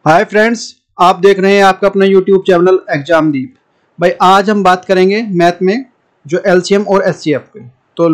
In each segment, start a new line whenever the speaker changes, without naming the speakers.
Hi friends, आप देख रहे हैं आपका अपना यूट्यूब चैनल एग्जामदीप। भाई आज हम बात करेंगे मैथ में जो एलसीएम और एचसीएफ के, तो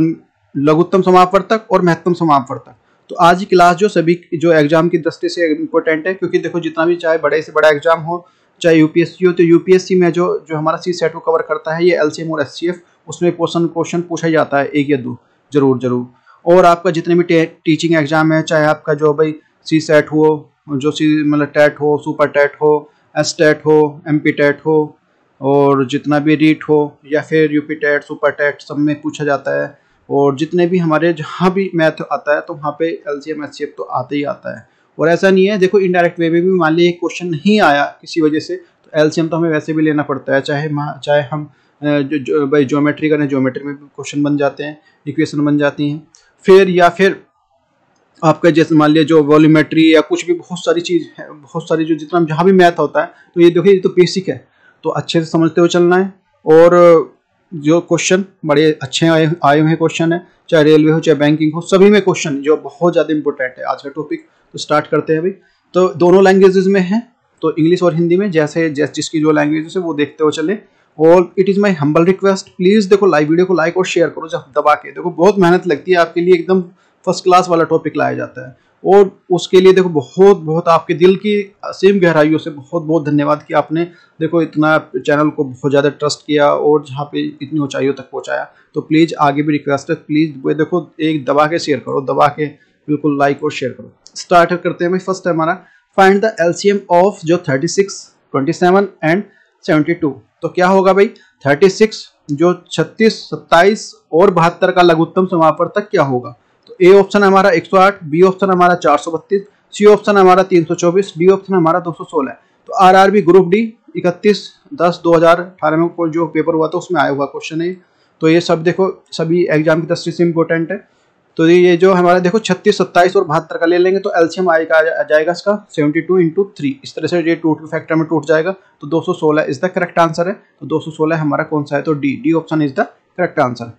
लघुत्तम समापवर्तक और महत्तम समापवर्तक। तो आज की क्लास जो सभी जो एग्जाम की दृष्टि से इम्पोर्टेंट है, क्योंकि देखो जितना भी चाहे बड़े से बड़ा एग्जाम हो, चाहे यूपीएससी हो, तो यूपीएससी में जो हमारा सी सेट को कवर करता है ये एलसीएम और एचसीएफ, उसमें क्वेश्चन पूछा जाता है एक या दो जरूर। और आपका जितने भी टीचिंग एग्जाम है, चाहे आपका जो भाई सी सेट हो, जो सी मतलब टेट हो, सुपर टेट हो, एस टेट हो, एमपी टेट हो, और जितना भी रीट हो या फिर यूपी टेट, सुपर टेट, सब में पूछा जाता है। और जितने भी हमारे जहाँ भी मैथ आता है तो वहाँ पे एलसीएम एचसीएफ तो आता ही आता है। और ऐसा नहीं है, देखो इनडायरेक्ट वे में भी मान लीजिए क्वेश्चन नहीं आया किसी वजह से, तो एलसीएम तो हमें वैसे भी लेना पड़ता है, चाहे हम भाई ज्योमेट्री करें, ज्योमेट्री में भी क्वेश्चन बन जाते हैं, इक्वेशन बन जाती हैं। फिर या फिर आपका जैसे मान लिया जो वॉल्यूमेट्री या कुछ भी, बहुत सारी चीज़ है, बहुत सारी जो जितना जहाँ भी मैथ होता है, तो ये देखिए ये तो बेसिक है, तो अच्छे से समझते हुए चलना है। और जो क्वेश्चन बड़े अच्छे आए हुए हैं क्वेश्चन है, चाहे रेलवे हो चाहे बैंकिंग हो, सभी में क्वेश्चन जो बहुत ज़्यादा इंपॉर्टेंट है। आज का टॉपिक तो स्टार्ट करते हैं भाई। तो दोनों लैंग्वेजेस में है, तो इंग्लिश और हिंदी में, जैसे जिसकी जो लैंग्वेज है वो देखते हुए चले। और it is my humble request, please देखो लाइव वीडियो को लाइक और शेयर करो जब दबा के। देखो बहुत मेहनत लगती है आपके लिए, एकदम फर्स्ट क्लास वाला टॉपिक लाया जाता है, और उसके लिए देखो बहुत आपके दिल की असीम गहराइयों से बहुत धन्यवाद कि आपने देखो इतना चैनल को बहुत ज़्यादा ट्रस्ट किया और जहाँ पे इतनी ऊंचाइयों तक पहुँचाया। तो प्लीज़ आगे भी रिक्वेस्ट है, प्लीज़ वो देखो एक दबा के शेयर करो, दबा के बिल्कुल लाइक और शेयर करो। स्टार्ट करते हैं भाई। फर्स्ट है हमारा फाइंड द एलसीएम ऑफ जो 36, 27 एंड 72। तो क्या होगा भाई, 36 जो 36, 27 और 72 का लघुत्तम समापवर्तक क्या होगा। तो ए ऑप्शन हमारा 108, बी ऑप्शन हमारा 432, सी ऑप्शन हमारा 324, डी ऑप्शन हमारा 216 है। तो आरआरबी ग्रुप डी 31/10/2018 में जो पेपर हुआ था उसमें आया हुआ क्वेश्चन है। तो ये सब देखो सभी एग्जाम की दृष्टि से इंपॉर्टेंट है। तो ये जो हमारा देखो 36, 27 और 72 का ले लेंगे तो एलसीएम आ जाएगा इसका 72 × 3। इस तरह से ये फैक्टर में टूट जाएगा, तो 216 इज द करेक्ट आंसर है। तो 216 हमारा कौन सा है, तो D option is the correct answer.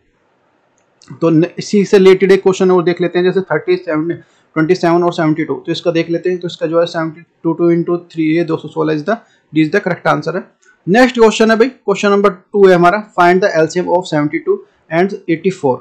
तो इसी से रिलेटेड एक क्वेश्चन और देख लेते हैं, जैसे 37, 27 और 72। तो इसका देख लेते हैं, तो इसका जो है 72 × 3 ये 216 इज द करेक्ट आंसर है। नेक्स्ट क्वेश्चन है भाई, क्वेश्चन नंबर 2 है हमारा, find the LCM of 72 and 84।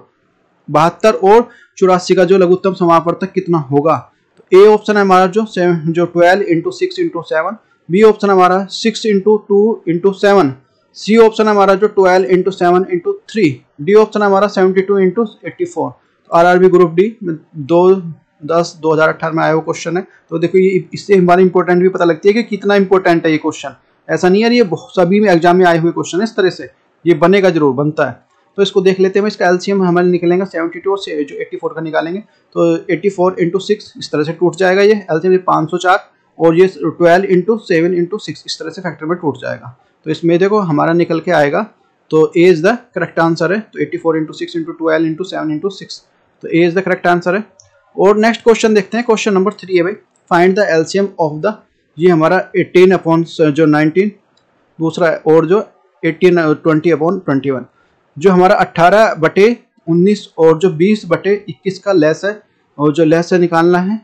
72 और 84 का जो लघुत्तम समापवर्तक कितना होगा। तो ए ऑप्शन है हमारा जो 12 × 6 × 7, बी ऑप्शन हमारा 6 × 2 × 7, सी ऑप्शन हमारा जो 12 × 7 × 3, डी ऑप्शन हमारा 72 × 84। तो आरआरबी ग्रुप डी 2/10/2018 में आया हुआ क्वेश्चन है। तो देखो ये इससे हमारी इंपॉर्टेंट भी पता लगती है कि कितना इंपॉर्टेंट है ये क्वेश्चन। ऐसा नहीं है, ये सभी में एग्जाम में आए हुए क्वेश्चन है, इस तरह से ये बनेगा, जरूर बनता है। तो इसको देख लेते हैं, इसका एलसीएम हमारे निकलेंगे 72 और से जो 84 का निकालेंगे, तो 84 × 6 इस तरह से टूट जाएगा, ये एलसीएम 504, और ये 12 × 7 × 6 इस तरह से फैक्टर में टूट जाएगा। तो इसमें देखो हमारा निकल के आएगा, तो ए इज द करेक्ट आंसर है। तो 84 × 6 × 12 × 7 × 6, तो ए इज द करेक्ट आंसर है। और नेक्स्ट क्वेश्चन देखते हैं, क्वेश्चन नंबर 3 है भाई, find the LCM of the, ये हमारा 18/19 दूसरा है, और जो 20/21 जो हमारा 18/19 और जो 20/21 का लेस है, और जो लेस है निकालना है।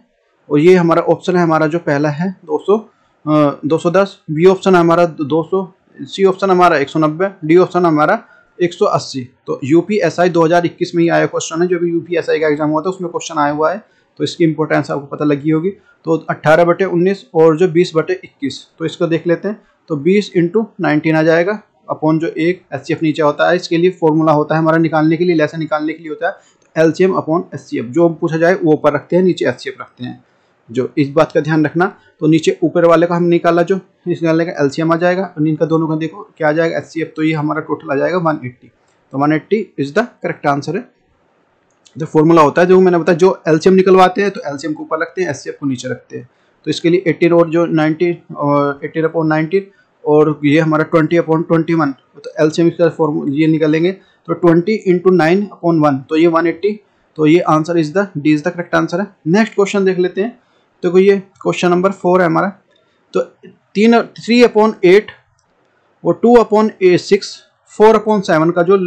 और ये हमारा ऑप्शन है, हमारा जो पहला है 210, बी ऑप्शन हमारा 200, सी ऑप्शन हमारा 190, डी ऑप्शन हमारा 180। तो यूपीएसआई 2021 में ही आया क्वेश्चन है, जो भी यूपीएसआई का एग्जाम हुआ था उसमें क्वेश्चन आया हुआ है, तो इसकी इंपॉर्टेंस आपको पता लगी होगी। तो 18/19 और जो 20/21, तो इसको देख लेते हैं। तो 20 × 19 आ जाएगा, अपॉन जो एक एचसीएफ नीचे होता है, इसके लिए फॉर्मूला होता है हमारा निकालने के लिए, लेसन निकालने के लिए होता है एलसीएम अपॉन एचसीएफ। जो पूछा जाए वो ऊपर रखते हैं, नीचे एचसीएफ रखते हैं, जो इस बात का ध्यान रखना। तो नीचे ऊपर वाले का हम निकाला, जो इस निकालने का एलसीएम आ जाएगा, और इनका दोनों का देखो क्या आ जाएगा एचसीएफ। तो ये हमारा टोटल आ जाएगा 180। तो 180 इज द करेक्ट आंसर है। जो फॉर्मूला होता है, जो मैंने बताया, जो एलसीएम निकलवाते हैं तो एलसीएम को ऊपर रखते हैं, एचसीएफ को नीचे रखते हैं। तो इसके लिए 18 और जो 90 और 18/19 और ये हमारा 20/21, तो एलसीएम इसका फॉर्मूला ये निकालेंगे, तो 20 × 9/1, तो ये 180। तो ये answer is the D is the correct answer है। नेक्स्ट क्वेश्चन देख लेते हैं। तो ये क्वेश्चन नंबर 4 है हमारा, तो 3/8 और 2/6, 4/7 का जो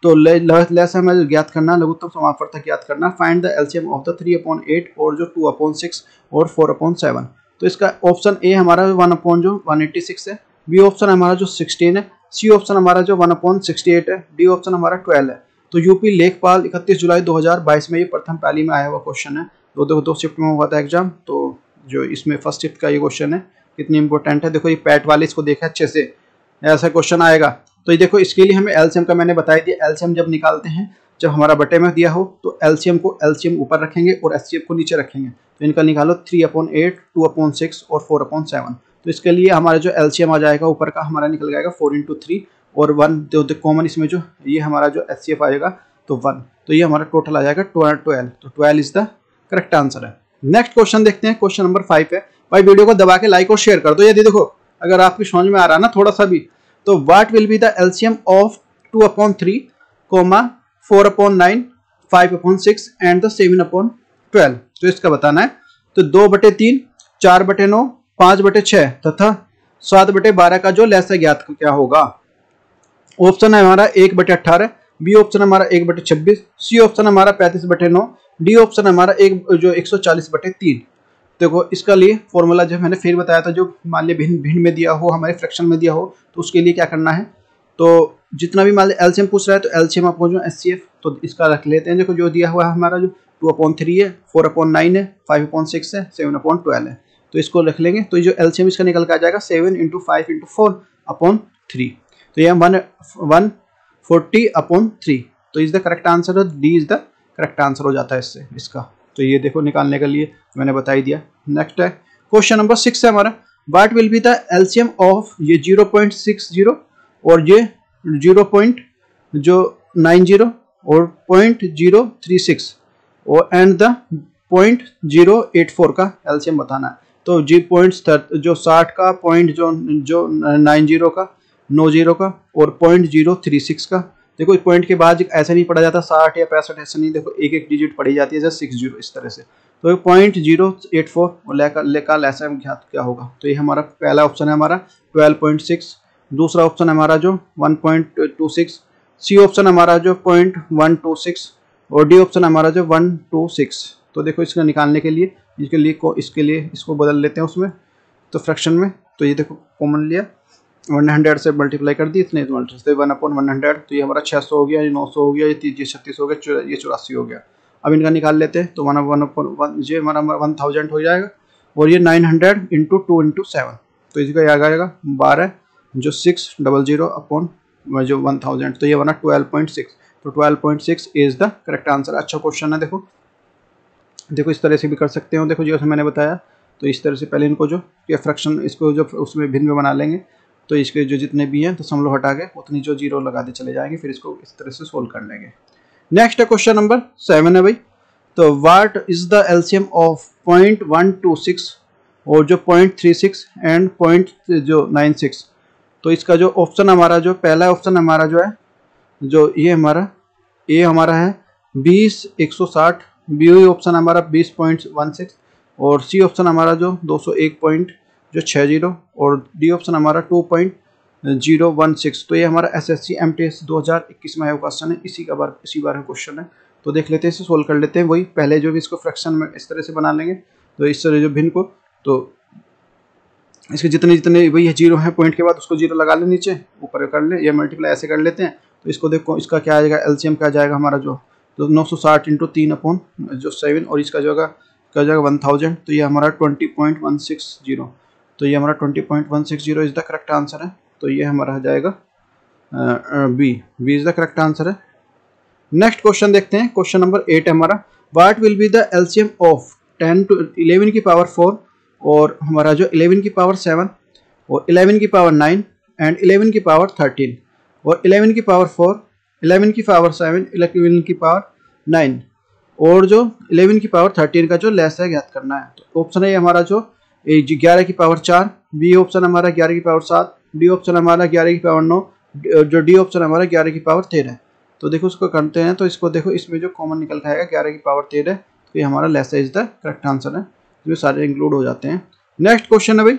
तो लेस हमें ज्ञात करना, लघुत्तम समापवर्तक ज्ञात करना। Find the LCM of the 3/8 और जो 2/6 और 4/7। तो इसका ऑप्शन ए हमारा 1/186 है, बी ऑप्शन हमारा जो 16 है, सी ऑप्शन हमारा जो 1/68 है, डी ऑप्शन हमारा 12 है। तो यूपी लेखपाल 31 जुलाई 2022 में ये प्रथम पाली में आया हुआ क्वेश्चन है। दो शिफ्ट में हुआ था एग्जाम, तो जो इसमें फर्स्ट शिफ्ट का ये क्वेश्चन है कितनी इंपॉर्टेंट है। देखो ये पैट वाले इसको देखा अच्छे से, ऐसा क्वेश्चन आएगा। तो ये देखो इसके लिए हमें एलसीएम का मैंने बताया दिया। एलसीएम जब निकालते हैं, जब हमारा बटे में दिया हो तो एलसीएम ऊपर रखेंगे और एचसीएफ को नीचे रखेंगे। तो इनका निकालो 3/8, 2/6 और 4/7। तो इसके लिए हमारा जो एलसीएम आ जाएगा ऊपर का हमारा निकल जाएगा 4 × 3 और 1 तो कॉमन इसमें जो ये हमारा जो एचसीएफ आएगा तो 1। तो ये हमारा टोटल आ जाएगा 12। तो 12 इज द करेक्ट आंसर है। नेक्स्ट क्वेश्चन देखते हैं, क्वेश्चन नंबर 5 है। भाई वीडियो को दबा के लाइक और शेयर कर दो। यदि देखो अगर आपकी समझ में आ रहा है ना थोड़ा सा भी, तो what will be the LCM of 2/3, 4/9, 5/6 and the 7/12। तो इसका बताना है। तो 2/3, 4/9, 5/6 तथा 7/12 का जो लैसा ज्ञात क्या होगा। ऑप्शन है हमारा 1/18, बी ऑप्शन हमारा 1/26, सी ऑप्शन हमारा 35/9, डी ऑप्शन हमारा 140/3। देखो इसका लिए फॉर्मूला जो मैंने फिर बताया था, जो मान लिया भिन्न में दिया हो, हमारे फ्रैक्शन में दिया हो, तो उसके लिए क्या करना है। तो जितना भी मान लिया एलसीएम पूछ रहा है तो एलसीएम अपॉन जो एचसीएफ, तो इसका रख लेते हैं। देखो जो दिया हुआ है हमारा जो 2/3 है, 4/9 है, 5/6 है, 7/12 है। तो इसको रख लेंगे। तो जो एलसीएम इसका निकल के आ जाएगा 7 × 5 × 4/3। तो ये 140/3। तो is the correct answer, D is the correct answer हो जाता है इससे इसका। तो ये देखो निकालने के लिए मैंने बता ही दिया। नेक्स्ट है क्वेश्चन नंबर 6 है हमारा। What will be the LCM of ये 0.60 और ये 0.90 और 0.036 और एंड द 0.084 का एलसीएम बताना है। तो जी पॉइंट्स जो 60 का, पॉइंट जो 90 का, 90 का और 0.036 का। देखो पॉइंट के बाद ऐसा नहीं पढ़ा जाता 60 या 65, ऐसा नहीं। देखो एक एक डिजिट पढ़ी जाती है जैसे 60 इस तरह से। तो 0.084 और लेकर ऐसा ज्ञात क्या होगा। तो ये हमारा पहला ऑप्शन है हमारा 12.6, दूसरा ऑप्शन हमारा जो 1.26, सी ऑप्शन हमारा जो 0.126 और डी ऑप्शन हमारा जो 126। तो देखो इसका निकालने के लिए इसके लिए इसको बदल लेते हैं उसमें, तो फ्रैक्शन में। तो ये देखो कॉमन लिया, 100 से मल्टीप्लाई कर दी, इतने 1/100। तो ये हमारा 600 हो गया, ये 900 हो गया, ये 36 हो गया, ये 84 हो गया। अब इनका निकाल लेते हैं। तो 1/1 ये हमारा 1000 हो जाएगा और ये 900 × 2 × 7। तो इसका आ जाएगा 12 जो 600 अपॉन जो 1000। तो ये बना 12.6। तो 12.6 इज द करेक्ट आंसर। अच्छा क्वेश्चन है। देखो इस तरह से भी कर सकते हो। देखो जैसे मैंने बताया, तो इस तरह से पहले इनको जो फ्रैक्शन इसको जो उसमें भिन्न में बना लेंगे। तो इसके जो जितने भी हैं तो दशमलव हटा के उतनी जो जीरो लगा दे चले जाएंगे, फिर इसको इस तरह से सोल्व कर लेंगे। नेक्स्ट है क्वेश्चन नंबर 7 है भाई। तो what is the LCM of 0.126 और जो 0.36 एंड 0.96। तो इसका जो ऑप्शन हमारा जो पहला ऑप्शन हमारा जो है, जो ये हमारा ए हमारा है 20/160, बी ऑप्शन हमारा 20.16 और सी ऑप्शन हमारा जो 201.60 और डी ऑप्शन हमारा 2.016। तो ये हमारा एसएससी एमटीएस 2021 में आया क्वेश्चन है, इसी बार क्वेश्चन है। तो देख लेते हैं, इसे सोल्व कर लेते हैं। वही पहले जो भी इसको फ्रैक्शन में इस तरह से बना लेंगे। तो इस तरह जो भिन्न को, तो इसके जितने वही जीरो है पॉइंट के बाद उसको जीरो लगा ले, नीचे ऊपर कर ले, या मल्टीप्लाई ऐसे कर लेते हैं। तो इसको देखो इसका क्या आएगा, एलसीएम क्या जाएगा हमारा जो 960 × 3/7 और इसका जो क्या जाएगा 1000। तो ये हमारा 20.160। तो ये हमारा 20.160 इज द करेक्ट आंसर है। तो ये हमारा जाएगा B is the correct answer है। नेक्स्ट क्वेश्चन देखते हैं, क्वेश्चन नंबर 8 है हमारा। What will be the LCM of 10 to 11 की पावर 4 और हमारा जो 11 की पावर 7 और 11 की पावर 9 एंड 11 की पावर 13 और 11 की पावर 4, 11 की पावर 7, 11 की पावर 9 और जो 11 की पावर 13 का जो लेस है ज्ञात करना है। तो ऑप्शन है हमारा जो 11 की पावर 4, बी ऑप्शन हमारा 11 की पावर 7, डी ऑप्शन हमारा 11 की पावर 9, जो डी ऑप्शन हमारा 11 की पावर 13। तो देखो उसको करते हैं। तो इसको देखो इसमें जो कॉमन निकल के आएगा 11 की पावर 13। तो ये हमारा less is the correct answer है, जो सारे इंक्लूड हो जाते हैं। नेक्स्ट क्वेश्चन है भाई,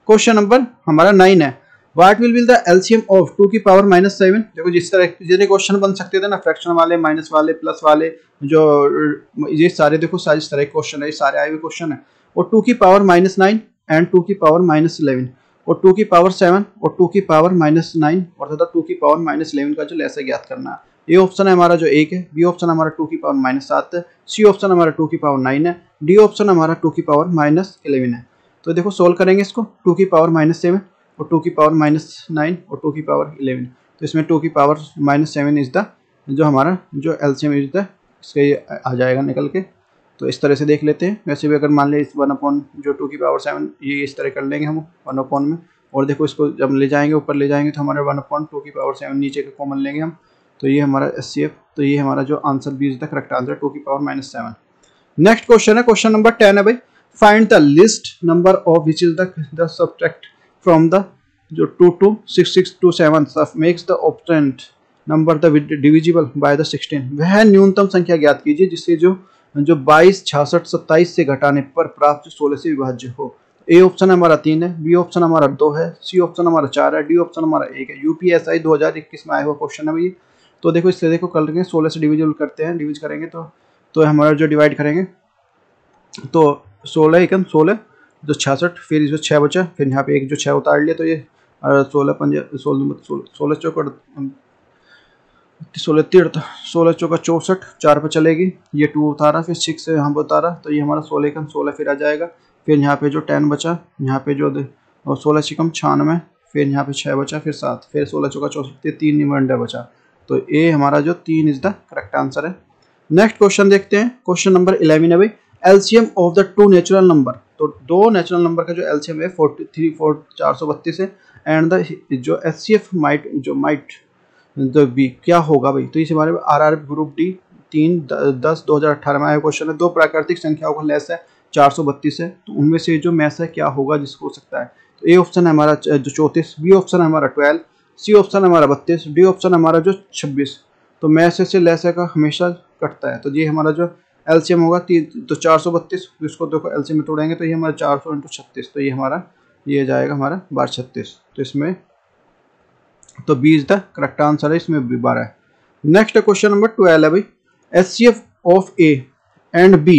क्वेश्चन नंबर हमारा 9 है। What will be the LCM of 2 की पावर -7। देखो जिस तरह जितने क्वेश्चन बन सकते थे ना, फ्रैक्शन वाले, माइनस वाले, प्लस वाले, जो ये सारे देखो सारे इस तरह के क्वेश्चन है, ये सारे आए हुए क्वेश्चन है। और 2 की पावर -9 एंड 2 की पावर -11 और 2 की पावर 7 और 2 की पावर -9 और तथा 2 की पावर -11 का जो लसागु ज्ञात करना है। ये ऑप्शन है हमारा जो 1 है, बी ऑप्शन हमारा 2 की पावर -7 है, सी ऑप्शन हमारा 2 की पावर 9 है, डी ऑप्शन हमारा 2 की पावर -11 है। तो देखो सोल्व करेंगे इसको, 2 की पावर -7 और 2 की पावर -9 और 2 की पावर 11। तो इसमें 2 की पावर -7 इज द जो हमारा जो एलसीएम इज द इसके आ जाएगा निकल के। तो इस तरह से देख लेते हैं। वैसे भी अगर मान ले इस 1 जो 2 की पावर 7 ये इस तरह कर लेंगे हम 1 में, और देखो इसको जब ले जाएंगे ऊपर ले जाएंगे तो हमारे 1/2 की पावर 7 नीचे का कॉमन लेंगे हम। तो ये हमारा एचसीएफ, तो ये हमारा जो answer B is the correct answer 2 की पावर -7। नेक्स्ट क्वेश्चन है क्वेश्चन नंबर 10 है भाई, find the list number of which is the subtract from the जो 2 to 6 6 to 7 makes the operand number the divisible by the 16। वह न्यूनतम संख्या ज्ञात कीजिए जिससे जो 22, 66, 27 से घटाने पर प्राप्त 16 से विभाज्य हो। ए ऑप्शन हमारा 3 है, बी ऑप्शन हमारा 2 है, सी ऑप्शन हमारा 4 है, डी ऑप्शन हमारा 1 है। यूपीएसआई 2021 में आया हुआ क्वेश्चन है भाई। तो देखो इससे देखो कर लेंगे 16 से डिविजिबल करते हैं, डिविज करेंगे तो हमारा जो डिवाइड करेंगे तो 16 एकम 16 जो 66, फिर इसमें 6 बचा, फिर यहाँ पे एक जो 6 उतार लिया तो ये 16 पंजे 16 चौका 16 तीर्थ 16 चौका 64, 4 पे चलेगी, ये 2 उतारा, फिर 6 से यहाँ पे उतारा तो ये हमारा 16 एकम 16 फिर आ जाएगा। फिर यहाँ पे जो 10 बचा, यहाँ पे जो 16 छिकम 96, फिर यहाँ पे 6 बचा, फिर 7, फिर 16 चौका 64, 3 रिमाइंडर बचा। तो ये हमारा जो 3 इज द करेक्ट आंसर है। नेक्स्ट क्वेश्चन देखते हैं, क्वेश्चन नंबर 11 है भाई, LCM of the 2 natural number. तो 2 नेचुरल नंबर का जो एलसीएम है 432 है एंड द जो एचसीएफ माइट तो बी क्या होगा भाई। तो इस हमारे आरआर ग्रुप डी 3/10/2018 में आया क्वेश्चन है। 2 प्राकृतिक संख्याओं का लेस है 432 है, तो उनमें से जो मैस है क्या होगा जिसको हो सकता है। तो ए ऑप्शन है हमारा जो 34, बी ऑप्शन है हमारा 12, सी ऑप्शन हमारा 32, डी ऑप्शन हमारा जो 26। तो मैस से लेस का हमेशा कटता है, तो ये हमारा जो एलसीएम होगा तो 432, इसको देखो एलसीएम में तोड़ेंगे तो ये हमारा 400 × 36, तो ये हमारा ये जाएगा हमारा 1236। तो इसमें तो B is the correct answer है, इसमें बी 12 है। नेक्स्ट क्वेश्चन नंबर 12 है भाई, HCF of A and B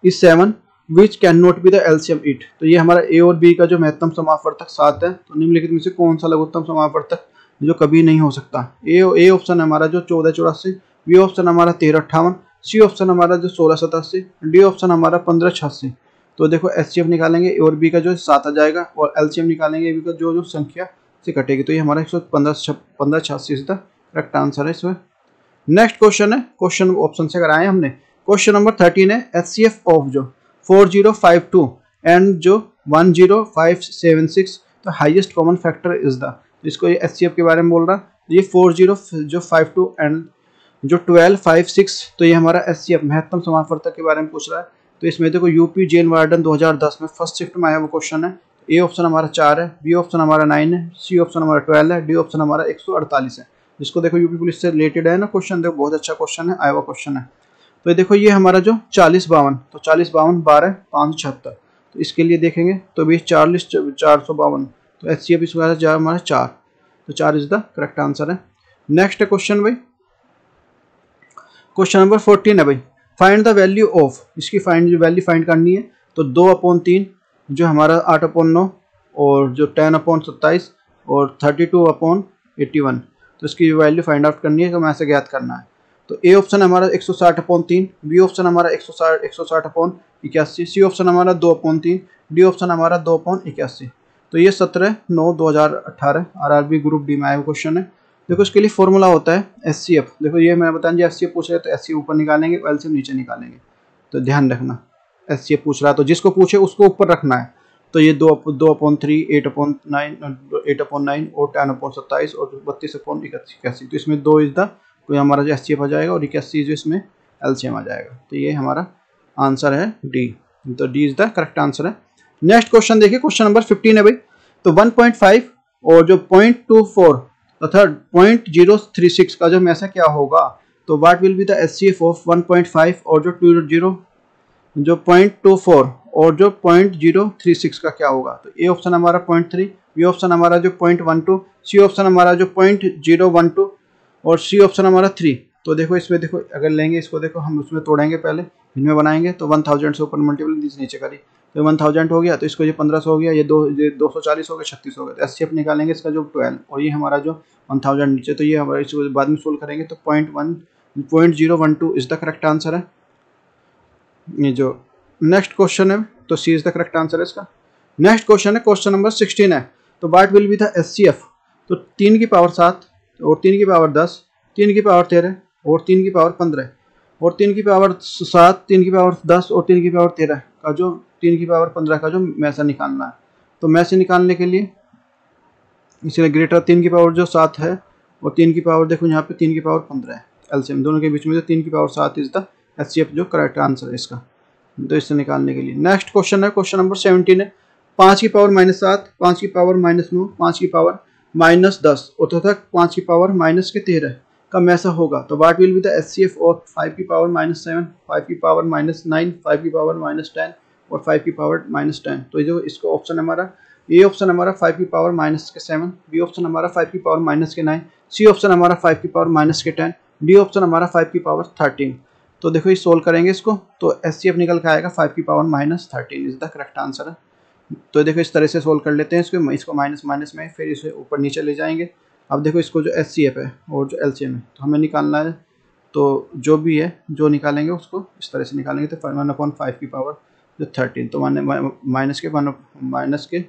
is 7 which can not be the LCM it. तो ये हमारा ए और बी का जो महत्तम समापवर्तक 7 है, तो निम्नलिखित में से कौन सा लघुत्तम समापवर्तक जो कभी नहीं हो सकता। ए ऑप्शन हमारा जो 1484, बी ऑप्शन हमारा 1358, सी ऑप्शन हमारा जो 1687, डी ऑप्शन हमारा 1586। तो देखो एचसीएफ निकालेंगे ए और बी का जो 7 आ जाएगा और एलसीएम निकालेंगे ए बी का जो संख्या से कटेगी, तो ये हमारा 1586 इज द करेक्ट आंसर है इसमें। नेक्स्ट क्वेश्चन है, क्वेश्चन ऑप्शन से कराए हमने, क्वेश्चन नंबर 13 है, एचसीएफ ऑफ जो 4052 एंड जो 10576 तो highest common factor is the. इसको ये एचसीएफ के बारे में बोल रहा है, ये 4052 एंड जो 1256, तो ये हमारा एचसीएफ महत्तम समापवर्तक के बारे में पूछ रहा है। तो इसमें देखो यूपी जेन वार्डन 2010 में फर्स्ट शिफ्ट में आया वो क्वेश्चन है। ए ऑप्शन हमारा 4 है, बी ऑप्शन हमारा 9 है, सी ऑप्शन हमारा 12 है, डी ऑप्शन हमारा 148 है। जिसको देखो यूपी पुलिस से रिलेटेड है ना क्वेश्चन, देखो बहुत अच्छा क्वेश्चन है, आया हुआ क्वेश्चन है। तो देखो ये हमारा जो 4052, तो 4052 12 576, तो इसके लिए देखेंगे तो 20 40 452, तो एचसीएफ इस बार हमारा 4, तो 4 इज द करेक्ट आंसर है। नेक्स्ट क्वेश्चन भाई, क्वेश्चन नंबर 14 है भाई, फाइंड द वैल्यू ऑफ, इसकी वैल्यू फाइंड करनी है। तो 2/3 जो हमारा 8/9 और जो 10/27 और 32/81, तो इसकी वैल्यू फाइंड आउट करनी है, तो हमें ऐसे ज्ञात करना है। तो ए ऑप्शन हमारा 160/3, बी ऑप्शन हमारा 160/81, सी ऑप्शन हमारा 2/3, डी ऑप्शन हमारा 2/81। तो ये 17/9/2018 आरआरबी ग्रुप डी में आया क्वेश्चन है। देखो इसके लिए फॉर्मूला होता है एचसीएफ। देखो ये मैंने बताया एचसीएफ पूछ रहे तो एचसीएफ ऊपर निकालेंगे, एलसीएम नीचे निकालेंगे। तो ध्यान रखना एचसीएफ पूछ रहा है तो जिसको पूछे उसको ऊपर रखना है। तो ये 2/3 8/9 और 10/27 और 32/81, तो इसमें 2 इज द कोई हमारा जो एचसीएफ आ जाएगा और 81 जो इसमें एलसीएम आ जाएगा। तो ये हमारा आंसर है डी, तो D is the correct answer है। नेक्स्ट क्वेश्चन देखिए, क्वेश्चन नंबर 15 है भाई, तो 1.5 और जो 0.24 तथा 0.036 का जो मैसा क्या होगा। तो what will be the HCF of 1.5 और जो 0.24 और जो 0.036 का क्या होगा। तो ए ऑप्शन हमारा 0.3, बी ऑप्शन हमारा जो 0.12, सी ऑप्शन हमारा जो 0.012 और सी ऑप्शन हमारा 3। तो देखो इसमें देखो अगर लेंगे इसको, देखो हम उसमें तोड़ेंगे पहले, इनमें बनाएंगे तो 1000 से ऊपर मल्टीपल नीचे करी तो 1000 हो गया, तो इसको ये 1500 हो गया, ये 240 हो गया, 36 हो गया। तो एचसीएफ निकालेंगे इसका जो 12, और ये हमारा जो 1000 नीचे, तो ये हमारा इसको बाद में सोल्व करेंगे। तो 0.012 इज द करेक्ट आंसर है। ये जो नेक्स्ट क्वेश्चन है, तो सी इज द करेक्ट आंसर है इसका। नेक्स्ट क्वेश्चन है, क्वेश्चन नंबर 16 है। तो what will be the HCF. तो 3 की पावर 7 और 3 की पावर 10, 3 की पावर 13 और 3 की पावर 15 और 3 की पावर 7, 3 की पावर 10 और 3 की पावर 13 का जो 3 की पावर 15 का जो मैसा निकालना है। तो मैसे निकालने के लिए इसलिए ग्रेटर 3 की पावर जो 7 है और 3 की पावर देखो यहाँ पे 3 की पावर 15 है, एलसीएम दोनों के बीच में जो 3 की पावर 7 इज द एचसीएफ जो करेक्ट आंसर है इसका। तो इससे निकालने के लिए नेक्स्ट क्वेश्चन है, क्वेश्चन नंबर 17 है। 5 की पावर -7, 5 की पावर -9, 5 की पावर -10 और तथा 5 की पावर -13 का मैसा होगा। तो what will be the HCF और 5 की पावर -7, 5 की पावर -9, 5 की पावर -10 और 5 की पावर -10। तो जो इसको ऑप्शन हमारा ए ऑप्शन हमारा 5 की पावर -7, बी ऑप्शन हमारा 5 की पावर -9, सी ऑप्शन हमारा 5 की पावर -10, डी ऑप्शन हमारा 5 की पावर 13। तो देखो ये सोल्व करेंगे इसको, तो एचसीएफ निकल के आएगा 5 की power -13 is the correct answer है। तो देखो इस तरह से सोल्व कर लेते हैं इसको माइनस माइनस में, फिर इसे ऊपर नीचे ले जाएंगे। अब देखो इसको जो एचसीएफ है और जो एलसीएम है तो हमें निकालना है, तो जो भी है जो निकालेंगे उसको इस तरह से निकालेंगे। तो 1/5 की पावर जो 13, तो माइनस के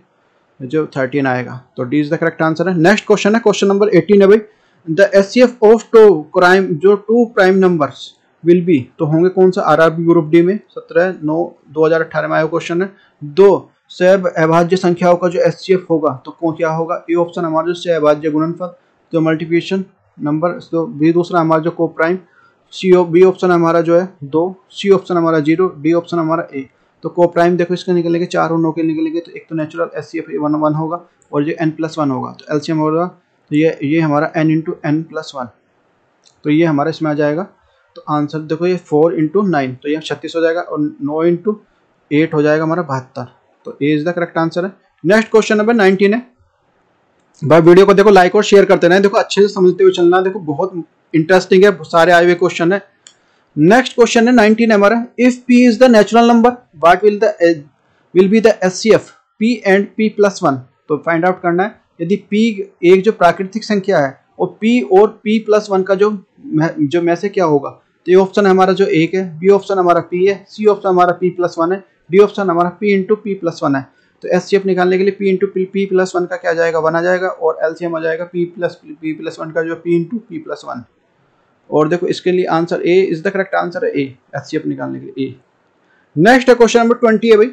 जो 13 आएगा। तो D is the correct answer है। नेक्स्ट क्वेश्चन है, क्वेश्चन नंबर 18 है भाई। The HCF of two prime numbers will be, तो होंगे कौन सा, आरआरबी ग्रुप डी में 17/9/2018 में आया क्वेश्चन है। 2 सहअभाज्य संख्याओं का जो एचसीएफ होगा तो कौन क्या होगा। ए ऑप्शन हमारा जो सहअभाज्य गुणनफल जो मल्टीप्लिकेशन नंबर, तो बी दूसरा हमारा जो को प्राइम, बी ऑप्शन हमारा जो है 2, सी ऑप्शन हमारा 0, डी ऑप्शन हमारा ए। तो को प्राइम देखो इसके निकलेंगे 4 और 9 के निकलेंगे, तो एक तो नेचुरल एचसीएफ 1 होगा और ये n+1 होगा। तो एलसीएम होगा तो ये हमारा n × n+1, तो ये हमारा इसमें आ जाएगा। तो आंसर देखो ये 4 × 9, तो ये 36 हो जाएगा, और 9 × 8 हो जाएगा हमारा 72। तो ए इज द करेक्ट आंसर है। नेक्स्ट क्वेश्चन नंबर 19 है। भाई वीडियो को देखो लाइक और शेयर करते रहें, देखो अच्छे से समझते हुए चलना, देखो बहुत इंटरेस्टिंग है, सारे आए हुए क्वेश्चन है। नेक्स्ट क्वेश्चन है 19 है हमारा। If p is the natural number what will be the HCF p and p+1। तो फाइंड आउट करना है, यदि p एक जो प्राकृतिक संख्या है और p और p+1 का जो में से क्या होगा। तो ये ऑप्शन हमारा जो 1 है, बी ऑप्शन हमारा p है, सी ऑप्शन हमारा p+1 है, डी ऑप्शन हमारा p × p+1 है। तो एचसीएफ निकालने के लिए p × p+1 का क्या आ जाएगा, 1 आ जाएगा, और एलसीएम आ जाएगा p+1 का जो p × p+1। और देखो इसके लिए answer A is the correct answer है, ए एचसीएफ निकालने के लिए ए। नेक्स्ट क्वेश्चन नंबर 20 है भाई।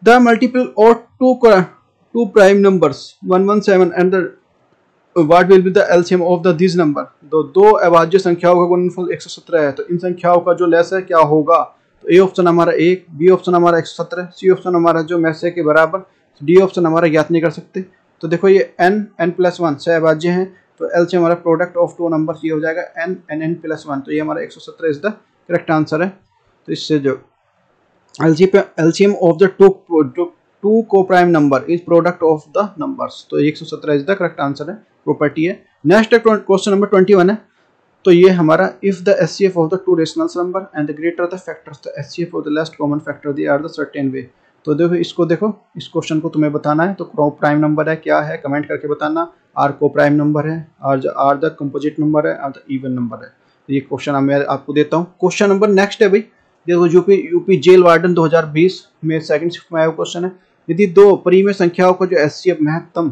द मल्टीपल और two prime numbers 117 and the what will be the LCM of the this number. दो अभाज्य संख्याओं का गुणनफल 117 है, तो इन संख्याओं का जो लेस है क्या होगा। तो ए ऑप्शन हमारा 1, बी ऑप्शन हमारा 117, सी ऑप्शन हमारा जो में से के बराबर, डी ऑप्शन हमारा ज्ञात नहीं कर सकते। तो देखो ये n+1 सहअभाज्य हैं, तो एलसीएम हमारा प्रोडक्ट ऑफ टू नंबर्स ये हो जाएगा n+1, तो ये हमारा 117 इज द करेक्ट आंसर है। तो इससे जो LCM of the two co prime number is product of the numbers, तो 117 इज द करेक्ट आंसर है, प्रॉपर्टी है। नेक्स्ट क्वेश्चन नंबर 21 है। तो ये हमारा if the HCF of the two rational number and the greater the factors the HCF of the least common factor they are the certain way. तो देखो इस question को तुम्हें बताना है, तो को प्राइम नंबर है क्या है कमेंट करके बताना। आर को प्राइम नंबर है, आर द कंपोजिट नंबर है, आर द इवन नंबर है। तो ये क्वेश्चन मैं आपको देता हूँ। क्वेश्चन नंबर नेक्स्ट है भाई, देखो यूपी जेल वार्डन 2020 में सेकंड शिफ्ट में आया क्वेश्चन है। यदि दो परिमेय संख्याओं का जो एचसीएफ महत्तम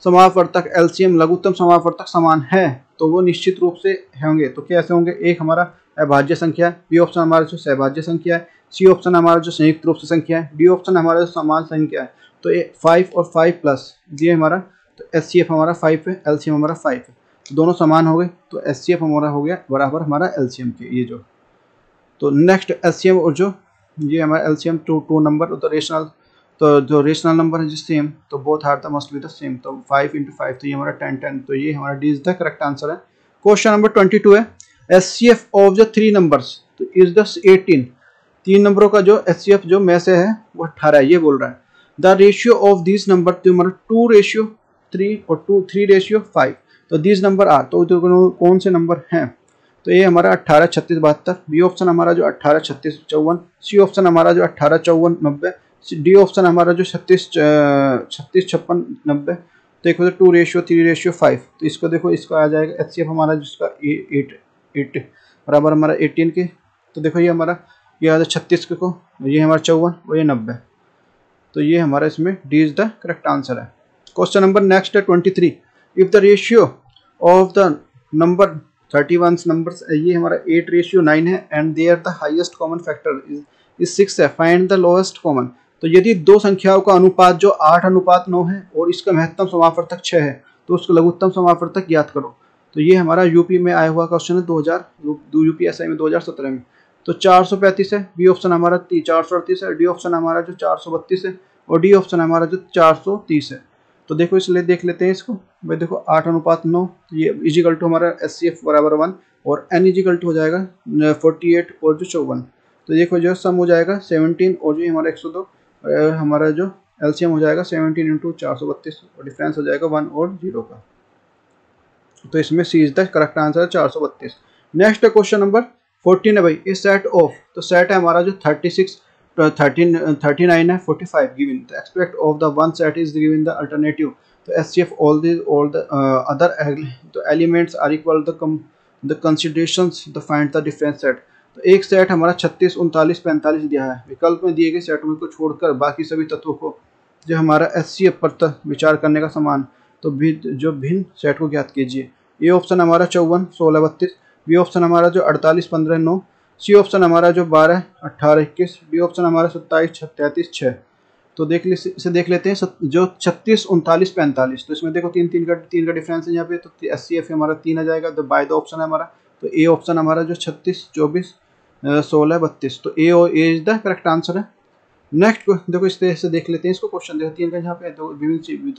समापवर्तक एलसीएम लघुत्तम समापवर्तक समान है तो वो निश्चित रूप से होंगे। तो कैसे होंगे, एक हमारा अभाज्य संख्या है, बी ऑप्शन हमारा जो सहभाज्य संख्या है, सी ऑप्शन हमारा जो संयुक्त रूप से संख्या है, डी ऑप्शन हमारा जो समान संख्या है। तो ये 5 और 5+ ये हमारा, तो एचसीएफ हमारा 5 है, एलसीएम हमारा 5 है, तो दोनों समान हो गए, तो एचसीएफ हमारा हो गया बराबर हमारा एलसीएम के ये जो। तो नेक्स्ट एचसीएफ और जो ये हमारा एलसीएम टू नंबर तो रेशनल, तो जो रेशनल नंबर है जिस सेम, तो both are the must be the same, तो 5 × 5 तो ये हमारा 10, तो ये हमारा D is the correct answer है। क्वेश्चन नंबर 22 है। एचसीएफ ऑफ द 3 नंबर्स तो इज द 18। 3 नंबरों का जो एचसीएफ जो में से है वो 18 है, ये बोल रहा है। The ratio of this number तो हमारा 2:3 और 3:5, तो दिस नंबर आर, तो कौन से नंबर हैं। तो ये हमारा 18, 36, 72, बी ऑप्शन हमारा जो 18, 36, 54, सी ऑप्शन हमारा जो 18, 54, 90, डी ऑप्शन हमारा जो 36 56 90, तो देखो 2:3:5, तो इसको देखो इसका आ जाएगा HCF हमारा जिसका 8 बराबर हमारा 18 के, तो देखो ये हमारा ये आ 36 को, ये हमारा 54 और ये 90, तो ये हमारा इसमें D is the correct answer है। क्वेश्चन नंबर नेक्स्ट है 23, if the ratio of the number 31 numbers, ये हमारा 8:9 है and there the highest common factor is 6 है, फाइंड द लोएस्ट कॉमन। तो यदि दो संख्याओं का अनुपात जो 8:9 है और इसका महत्तम समापवर्तक 6 है, तो उसका लघुत्तम समापवर्तक ज्ञात करो। तो ये हमारा यूपी में आया हुआ क्वेश्चन है यूपीएसआई में 2017 में। तो 435 है, बी ऑप्शन हमारा 438 है, डी ऑप्शन हमारा जो 432 है और डी ऑप्शन हमारा जो 430 है। तो देखो इसलिए देख लेते हैं इसको भाई, देखो 8:9, ये इजिकल टू हमारा HCF बराबर 1 और n इजिकल टू हो जाएगा 48 और जो 54। तो देखो जो सम हो जाएगा 17 और जो हमारा 102, हमारा जो LCM हो जाएगा 17 × 432 और डिफरेंस हो जाएगा 1 और 0 का। तो इसमें C is the correct answer है 432। नेक्स्ट क्वेश्चन नंबर 14 है भाई, ए सेट ऑफ, तो सेट है हमारा जो 36 39 है 45 given, the expect of the one set is given the alternative, तो HCF ऑल द अदर तो elements are equal the considerations, the find the difference set. तो एक सेट हमारा 36 39 45 दिया है, विकल्प में दिए गए सेटों को छोड़कर बाकी सभी तत्वों को जो हमारा HCF पर विचार करने का समान, तो जो भिन्न सेट को ज्ञात कीजिए। ए ऑप्शन हमारा 54 16 32, बी ऑप्शन हमारा जो 48 15 9, सी ऑप्शन हमारा जो 12 18 21, डी ऑप्शन हमारा 27 33 6। तो इसे देख लेते हैं जो 36 39 45, तो इसमें देखो तीन का डिफरेंस है यहाँ पे, तो HCF हमारा 3 आ जाएगा, तो बाय द ऑप्शन है हमारा, तो ए ऑप्शन हमारा जो 36 24 16 32, तो ए इज द करेक्ट आंसर है। नेक्स्ट देखो इस तरह से देख लेते हैं इसको, क्वेश्चन देखो 3 का यहाँ पे दो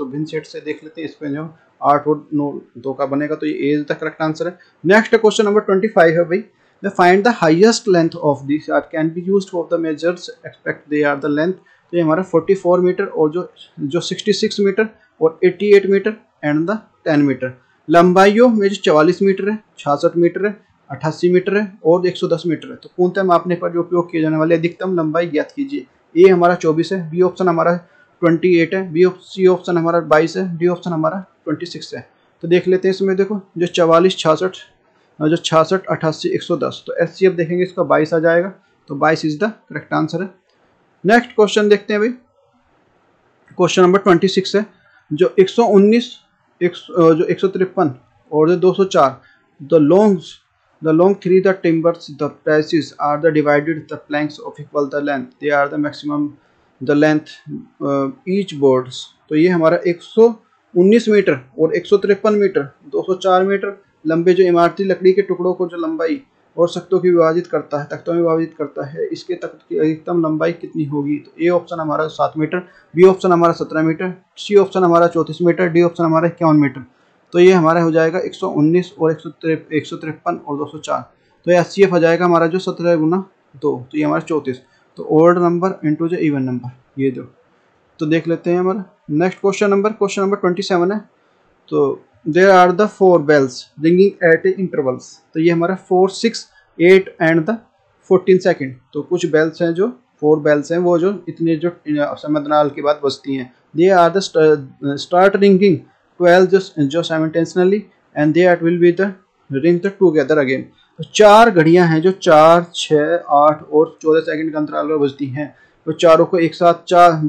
भिन्न सेट से देख लेते हैं, इस पे जो 8 और 9 2 का बनेगा, तो ये इज द करेक्ट आंसर है। नेक्स्ट क्वेश्चन नंबर 25 है भाई, the find the highest length of this are can be used for the measures expect they are the length, तो ये हमारा 44 मीटर और जो 66 मीटर और 88 मीटर एंड द 10 मीटर। लंबाइयों में जो 44 मीटर है 66 मीटर है 88 मीटर है और 110 मीटर है। तो पूर्णतः मापने पर जो उपयोग किए जाने वाले अधिकतम लंबाई ज्ञात कीजिए। ए हमारा 24 है, बी ऑप्शन हमारा 28 है, सी ऑप्शन हमारा 22 है, डी ऑप्शन हमारा 26 है। तो देख लेते हैं इसमें देखो जो 44 66 जो 66 88 110, तो HCF देखेंगे इसका 22 आ जाएगा, तो 22 इज द करेक्ट आंसर है। नेक्स्ट क्वेश्चन देखते हैं भाई, क्वेश्चन नंबर 26 है, जो 119 जो 153 और जो 204, the long three the timbers the pieces are the divided the planks of equal the length, they are the maximum the length each boards। तो ये हमारा 119 मीटर और 153 मीटर 204 मीटर लंबे जो इमारती लकड़ी के टुकड़ों को जो लंबाई और तख्तों की विभाजित करता है, तख्तों में विभाजित करता है, इसके तख्त की अधिकतम लंबाई कितनी होगी। तो ए ऑप्शन हमारा 7 मीटर, बी ऑप्शन हमारा 17 मीटर, सी ऑप्शन हमारा 34 मीटर, डी ऑप्शन हमारा 51 मीटर। तो ये हमारा हो जाएगा 119 और 153 और 204, तो HCF हो जाएगा हमारा जो 17 × 2, तो ये हमारा 34। तो ओड नंबर इंटू जो इवन नंबर ये जो, तो देख लेते हैं हमारा नेक्स्ट क्वेश्चन नंबर 27 है। तो there are the 4 bells ringing at intervals, तो ये हमारा 4 6 8 एंड द 14 सेकेंड। तो कुछ बेल्स हैं जो 4 बेल्स हैं वो जो इतने जो समदनाल के बाद बजती हैं। They are the start ringing 12 जो simultaneously and they will be the ring the together again. तो 4 घड़ियां हैं जो 4 6 8 और 14 सेकंड के अंतराल पर बजती हैं, तो चारों को एक साथ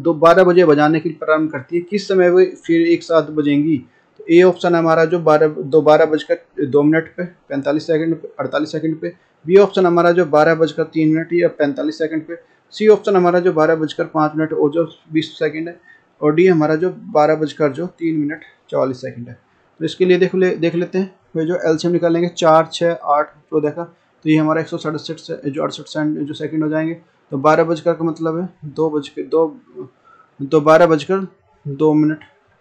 12 बजे बजाने के लिए प्रारंभ करती है। किस समय वो फिर एक साथ बजेंगी। तो ए ऑप्शन हमारा जो 12:02 पे 45 सेकंड पे 48 सेकंड पे, बी ऑप्शन हमारा जो 12:03 या 45 सेकंड पे, सी ऑप्शन हमारा जो 12:05 और जो 20 सेकंड है, और डी हमारा जो 12:03 44 सेकंड है। तो इसके लिए देख लेते हैं फिर जो एलसीएम निकालेंगे 4 6 8 14 का, तो ये हमारा 167 से जो 68 जो सेकंड हो जाएंगे। तो 12 का मतलब है 12:02,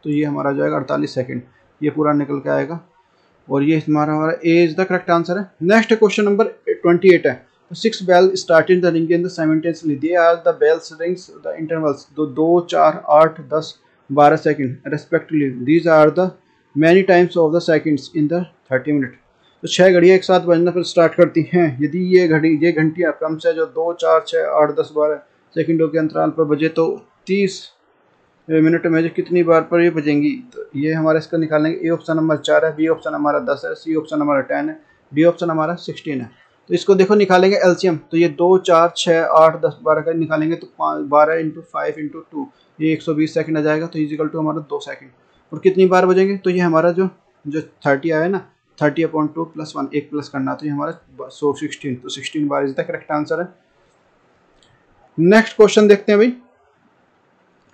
तो ये हमारा हो जाएगा 48 सेकंड, ये पूरा निकल के आएगा और ये हमारा A is the correct answer है। नेक्स्ट क्वेश्चन नंबर 28 है। 6 bell starting the ring in the simultaneously, they are the bells rings the intervals 2 4 8 10 12 second respectively, these are the many times of the seconds in the 30 minute. तो 6 घड़ियाँ एक साथ बजना पर start करती हैं। यदि ये घंटियाँ क्रम से जो 2 4 6 8 10 12 सेकंडों के अंतराल पर बजे तो 30 मिनट में जो कितनी बार पर ये बजेंगी, तो ये हमारा इसका निकालेंगे। ए ऑप्शन नंबर 4 है, बी ऑप्शन हमारा 10 है, सी ऑप्शन हमारा 10 है, डी ऑप्शन हमारा 16 है। तो इसको देखो निकालेंगे एलसीएम, तो ये 2 4 6 8 10 12 का निकालेंगे तो 12 इंटू 5 इंटू 2 ये 120 सेकंड आ जाएगा। तो इजिकल टू हमारा 2 सेकंड। और कितनी बार बजेंगे, तो ये हमारा जो 30 आया ना, 30/2 प्लस 1 एक प्लस करना, तो ये हमारा 16, तो 16 बार इज द करेक्ट आंसर है। नेक्स्ट क्वेश्चन देखते हैं भाई,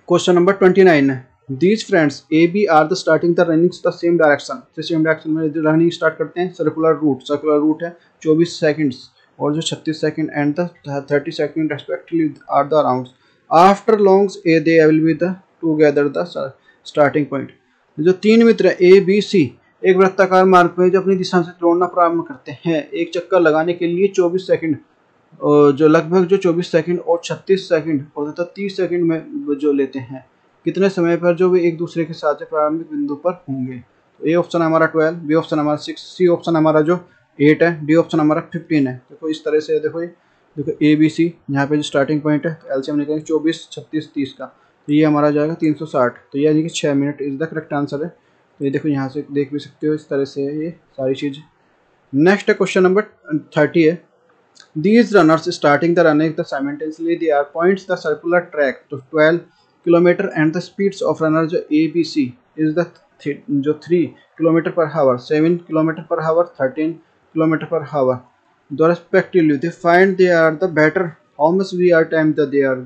क्वेश्चन नंबर 29 है। These friends A B are the starting the running the same direction, तो सेम डायरेक्शन में रनिंग स्टार्ट करते हैं। सर्कुलर रूट है 24 सेकंड्स और जो 36 second and the 30 second respectively are the rounds. After longs a they will be the together the starting point. जो तीन मित्र A B C एक वृत्ताकार मार्ग में जो अपनी दिशा से दौड़ना प्रारंभ करते हैं, एक चक्कर लगाने के लिए 24 सेकंड जो लगभग जो 24 सेकंड और 36 सेकंड और तथा 30 सेकंड में जो लेते हैं, कितने समय पर जो वे एक दूसरे के साथ प्रारंभिक बिंदु पर होंगे। तो ए ऑप्शन हमारा 12, बी ऑप्शन हमारा 6, सी ऑप्शन हमारा जो 8 है, डी ऑप्शन हमारा 15 है। देखो इस तरह से देखो ए बी सी यहाँ पे जो स्टार्टिंग पॉइंट है, तो एलसीएम निकलेगा 24 36 30 का, तो ये हमारा जाएगा 360, तो ये यानी कि 6 minute is the correct answer है। तो ये देखो यहाँ से देख भी सकते हो, इस तरह से है ये सारी चीज़। नेक्स्ट क्वेश्चन नंबर 30 है। These runners starting the running simultaneously they are points the circular track to 12 kilometre and the speeds of runner जो A B C is the जो 3 किलोमीटर पर हावर, 7 किलोमीटर पर हावर, 13 किलोमीटर पर हावर the respectively they find they are the better how much we are time that they are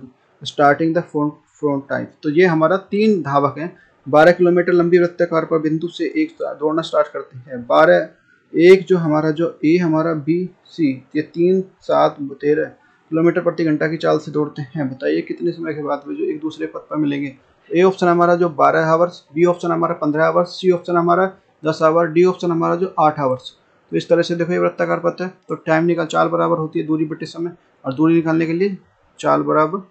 starting the front time। तो ये हमारा तीन धावक हैं, 12 किलोमीटर लंबी वृत्ताकार पर बिंदु से एक दौड़ना स्टार्ट करते हैं। 12 एक जो हमारा जो ए हमारा बी सी ये 3 7 13 किलोमीटर प्रति घंटा की चाल से दौड़ते हैं। बताइए कितने समय के बाद जो एक दूसरे पथ पर मिलेंगे। ए ऑप्शन हमारा जो 12 आवर्स, बी ऑप्शन हमारा 15 आवर्स, सी ऑप्शन हमारा 10 आवर, डी ऑप्शन हमारा जो 8 आवर्स। तो इस तरह से देखो ये वृत्ताकार पथ है, तो टाइम निकाल चाल बराबर होती है दूरी बटे समय, और दूरी निकालने के लिए चाल बराबर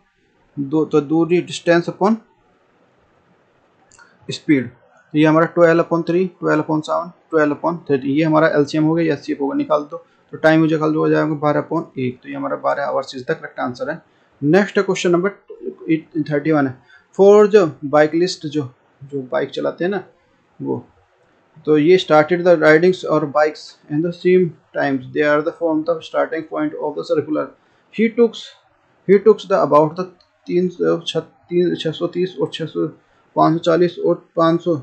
दो, तो दूरी डिस्टेंस अपॉन स्पीड। तो ये हमारा 12/3, 12/7, 12/30, ये हमारा एलसीएम हो गया, या एचसीएफ होगा, निकाल दो। तो टाइम मुझे कल हो जाएगा 12/1, तो ये हमारा 12 hours is the correct answer है। नेक्स्ट क्वेश्चन नंबर 31 है। फॉर जो बाइकलिस्ट जो बाइक चलाते हैं ना वो, तो ये स्टार्टेड द राइडिंग्स और bikes and the same times they are the from the starting point of the circular he tooks the about the 630 और 540 और 500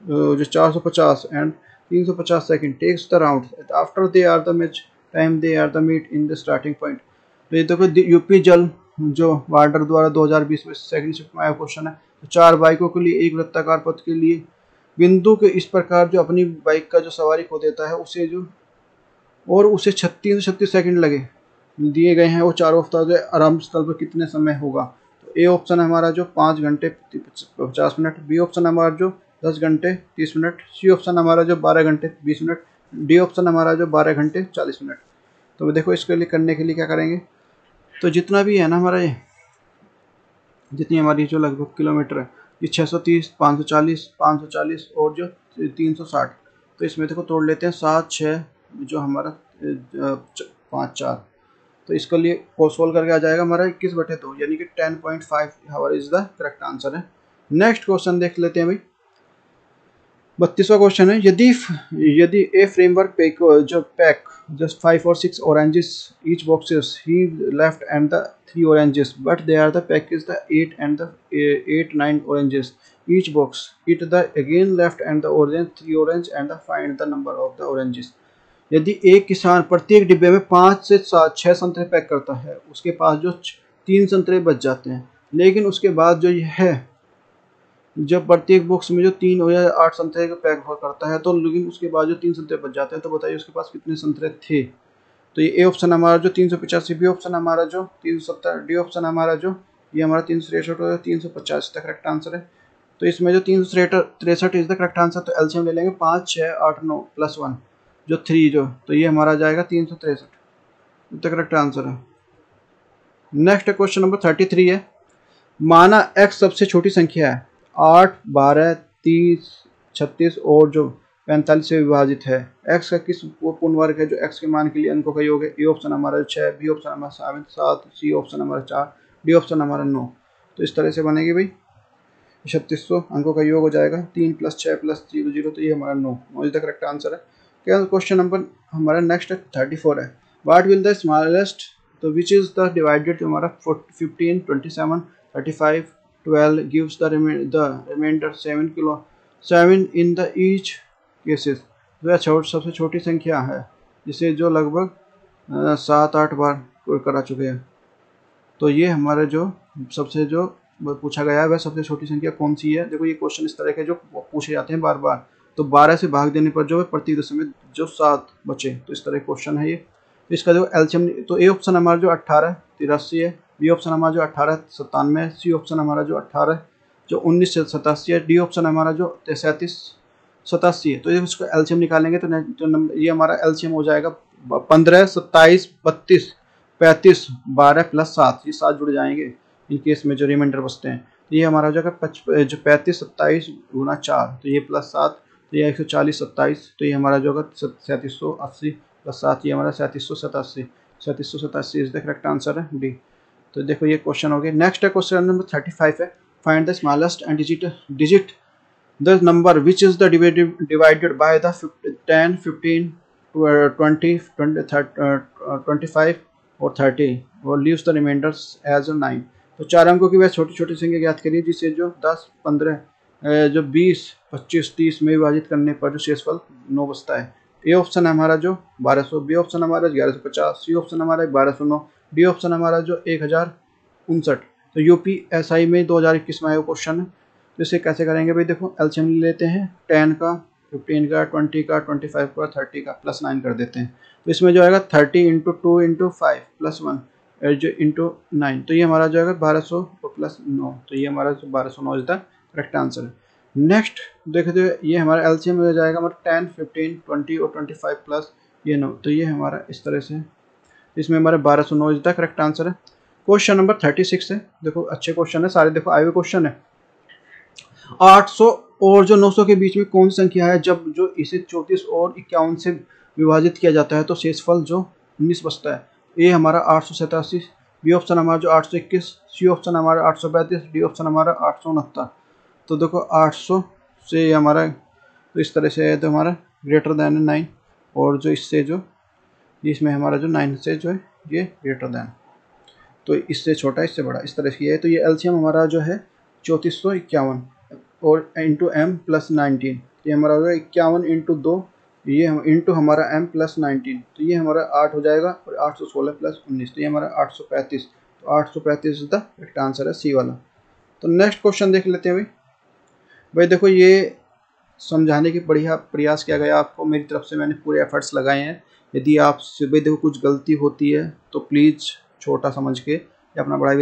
जो 450 and 350 second takes the round after they are the match time they are the meet in the starting point. तो ये देखो UP जल जो वार्डर द्वारा 2020 में सेकंड शिफ्ट में आया क्वेश्चन है। तो 4 बाइकों के लिए एक वृत्ताकार पथ के लिए बिंदु के इस प्रकार जो अपनी बाइक का जो सवारी खो देता है उसे जो और उसे 36 सेकंड लगे दिए गए हैं, वो चारों आराम स्थल पर कितने समय होगा। तो ए ऑप्शन हमारा जो 5 घंटे 50 मिनट, बी ऑप्शन हमारा जो 10 घंटे 30 मिनट, सी ऑप्शन हमारा जो 12 घंटे 20 मिनट, डी ऑप्शन हमारा जो 12 घंटे 40 मिनट। तो देखो इसके लिए करने के लिए क्या करेंगे, तो जितना भी है ना हमारा ये जितनी हमारी जो लगभग किलोमीटर है, ये 630 540 और जो 360, तो इसमें देखो तोड़ लेते हैं 7 6 जो हमारा 5 4, तो इसके लिए सोल्व करके आ जाएगा हमारा 21/2 यानी कि 10.5 our is the correct answer है। नेक्स्ट क्वेश्चन देख लेते हैं भाई, 32वां क्वेश्चन है। यदि ए framework pack just 5 or 6 oranges each boxes he left and the 3 oranges but they are the pack is the 8 and the 9 oranges each box it the again left and the orange 3 orange and the find the number of the oranges। यदि एक किसान प्रत्येक डिब्बे में 5 से 6 संतरे pack करता है, उसके पास जो 3 संतरे बच जाते हैं, लेकिन उसके बाद जो ये है जब प्रत्येक बॉक्स में जो 3 या 8 संतरे का पैक करता है, तो लेकिन उसके बाद जो 3 संतरे बच जाते हैं, तो बताइए उसके पास कितने संतरे थे। तो ये ए ऑप्शन हमारा जो 385, बी ऑप्शन हमारा जो 370, डी ऑप्शन हमारा जो ये हमारा 363 और 350 का करेक्ट आंसर है। तो इसमें जो 363 इज द करेक्ट आंसर, तो एलसीएम ले लेंगे 5 6 8 9 प्लस 1 जो 3 जो, तो ये हमारा जाएगा 363, तो करेक्ट आंसर है। नेक्स्ट क्वेश्चन नंबर 33 है। माना x सबसे छोटी संख्या है, 8 12 30 36 और जो 45 से विभाजित है। x का किस वो पूर्ण वर्ग है जो x के मान के लिए अंकों का योग है। ए ऑप्शन हमारा 6, बी ऑप्शन हमारा 7, सी ऑप्शन हमारा 4, डी ऑप्शन हमारा 9। तो इस तरह से बनेगी भाई 3600 अंकों का योग हो जाएगा 3 + 6 + 0 0, तो ये हमारा 9 इज द करेक्ट आंसर है। क्या क्वेश्चन नंबर हमारा नेक्स्ट 34 है। व्हाट विल द स्मॉलेस्ट, तो विच इज द डिवाइडेड हमारा 15 27 35 12 gives the reminder 7 kilo 7 in the each cases. वह सबसे छोटी संख्या है जिसे जो लगभग 7-8 बार करा चुके हैं। तो ये हमारा जो सबसे जो पूछा गया है वह सबसे छोटी संख्या कौन सी है। देखो ये क्वेश्चन इस तरह के जो पूछे जाते हैं बार बार। तो 12 से भाग देने पर जो है प्रति दशमलव जो 7 बचे, तो इस तरह क्वेश्चन है ये। इसका जो एलसीएम, तो ए ऑप्शन हमारा जो 18 83 है, बी ऑप्शन हमारा जो 18 97 है, सी ऑप्शन हमारा जो 18 जो 19 से 87 है, डी ऑप्शन हमारा जो 37 87 है। तो ये इसको एलसीएम निकालेंगे तो ये हमारा एलसीएम हो जाएगा 15 27 32 35 12 + 7, ये 7 जुड़ जाएंगे इन केस में जो रिमाइंडर बचते हैं। तो ये हमारा हो जाएगा जो 35 27 × 4, तो ये +7, तो ये 140 27, तो ये हमारा जो होगा 3780 + 7, ये हमारा 3787 3787 इज द करेक्ट आंसर है डी। तो देखो ये क्वेश्चन हो गया। नेक्स्ट है क्वेश्चन नंबर 35 है। Find the smallest and digit the number which is the divided by the 10 15 20 25 और 30 और लीव्स द रिमाइंडर्स एज 9। तो 4 अंकों की वह छोटी छोटी संख्या ज्ञात करिए जिसे जो 10 15 जो 20 25 30 में विभाजित करने पर जो शेषफल 9 बचता है। ए ऑप्शन हमारा जो 1200, बी ऑप्शन हमारा 1150, सी ऑप्शन हमारा 1209, डी ऑप्शन हमारा जो 1059। तो यूपीएसआई में 2021 में आया क्वेश्चन है। तो इसे कैसे करेंगे भाई, देखो एलसीएम लेते हैं 10 का 15 का 20 का 25 का 30 का +9 कर देते हैं। तो इसमें जो आएगा 30 × 2 × 5 +1 जो इंटू 9, तो ये हमारा जो है 1200 और +9, तो ये हमारा 1209 इज द करेक्ट आंसर है। नेक्स्ट देखते हैं ये हमारा एलसीएम हो जाएगा हमारा 10 15 20 और 25 प्लस ये 9, तो ये हमारा इस तरह से इसमें हमारा 1209 इज द करेक्ट आंसर है। क्वेश्चन नंबर 36 है। देखो अच्छे क्वेश्चन है सारे, देखो आए हुए क्वेश्चन है। 800 और जो 900 के बीच में कौन सी संख्या है जब जो इसे 34 और 51 से विभाजित किया जाता है तो शेषफल जो 19 बचता है। ए हमारा 887, बी ऑप्शन हमारा जो 821, सी ऑप्शन हमारा 835, डी ऑप्शन हमारा 869। तो देखो 800 से हमारा तो इस तरह से है, तो हमारा ग्रेटर दैन 9 और जो इससे जो इसमें हमारा जो 9 से जो है ये ग्रेटर दैन, तो इससे छोटा इससे बड़ा, इस तरह से है। तो ये एलसीएम हमारा जो है 3451 और इंटू m + 19, ये हमारा हो गया 51 × 2, ये इंटू हमारा m + 19, तो ये हमारा 8 हो जाएगा और 816 + 19, तो ये हमारा 835। तो 835 द करेक्ट आंसर है सी वाला। तो नेक्स्ट क्वेश्चन देख लेते हैं भाई देखो ये समझाने की बढ़िया प्रयास किया गया आपको, मेरी तरफ से मैंने पूरे एफर्ट्स लगाए हैं। यदि आप से भाई देखो कुछ गलती होती है तो प्लीज़ छोटा समझ के या अपना बड़ा